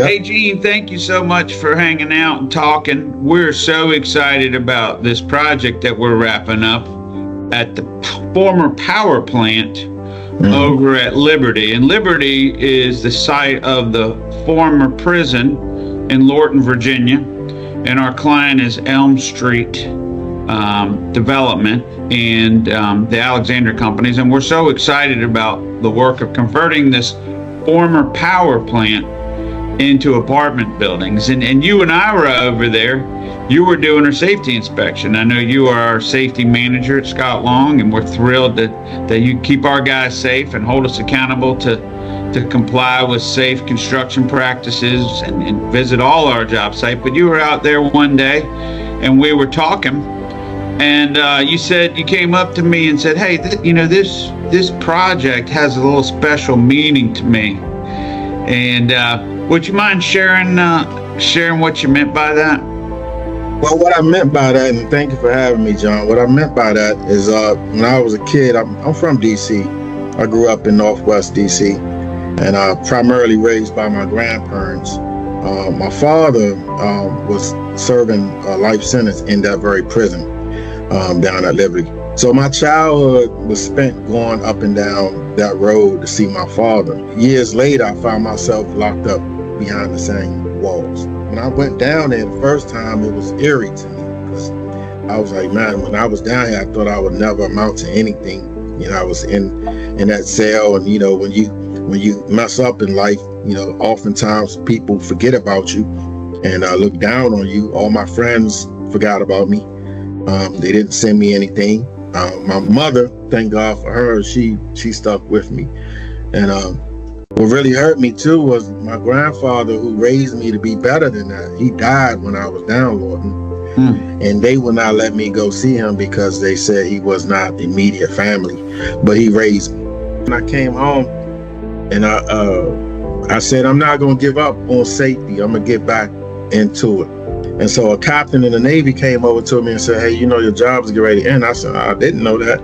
Hey, Gene, thank you so much for hanging out and talking. We're so excited about this project that we're wrapping up at the former power plant over at Liberty. And Liberty is the site of the former prison in Lorton, Virginia. And our client is Elm Street Development and the Alexander Companies. And we're so excited about the work of converting this former power plant into apartment buildings. And you and I were over there. You were doing our safety inspection. I know you are our safety manager at Scott Long, and we're thrilled that you keep our guys safe and hold us accountable to comply with safe construction practices and visit all our job sites. But you were out there one day and we were talking, and you said, you came up to me and said, hey, this project has a little special meaning to me. And would you mind sharing what you meant by that? Well, what I meant by that, and thank you for having me, John. What I meant by that is when I was a kid, I'm from D.C. I grew up in Northwest D.C. and primarily raised by my grandparents. My father was serving a life sentence in that very prison down at Liberty. So my childhood was spent going up and down that road to see my father. Years later, I found myself locked up behind the same walls. When I went down there the first time, it was eerie to me because I was like, man, when I was down here, I thought I would never amount to anything. I was in that cell, and when you mess up in life, oftentimes people forget about you and look down on you. All my friends forgot about me. They didn't send me anything. My mother, thank God for her, she stuck with me. And what really hurt me too was my grandfather, who raised me to be better than that. He died when I was down, Lorton. And they would not let me go see him because they said he was not immediate family, but he raised me. When I came home and I said, I'm not going to give up on safety. I'm going to get back into it. And so a captain in the Navy came over to me and said, hey, your job's getting ready to end. I said, I didn't know that.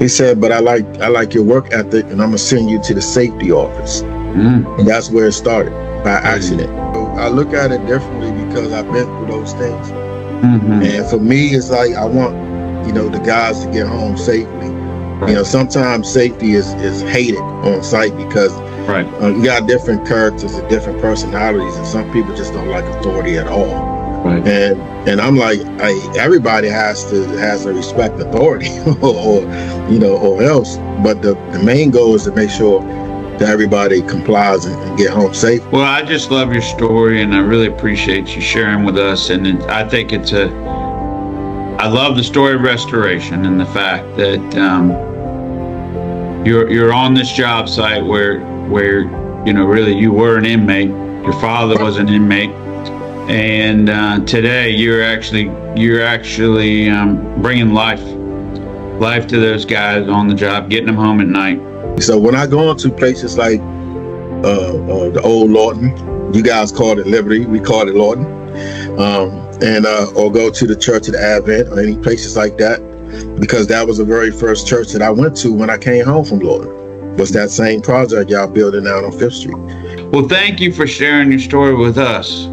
He said, but I like your work ethic, and I'm going to send you to the safety office. And that's where it started, by accident. So I look at it differently because I've been through those things. And for me, it's like I want, the guys to get home safely. Right. Sometimes safety is hated on site because you got different characters and different personalities, and some people just don't like authority at all. Right. And I'm like, everybody has to respect authority, or else. But the main goal is to make sure that everybody complies and get home safe. Well, I just love your story, and I really appreciate you sharing with us. And I think I love the story of restoration and the fact that you're on this job site where really you were an inmate. Your father was an inmate. And today you're actually bringing life to those guys on the job, getting them home at night. So when I go into places like the old Lorton, you guys call it Liberty, we call it Lorton, or go to the Church of the Advent or any places like that, because that was the very first church that I went to when I came home from Lorton. Was that same project y'all building out on 5th Street. Well, thank you for sharing your story with us.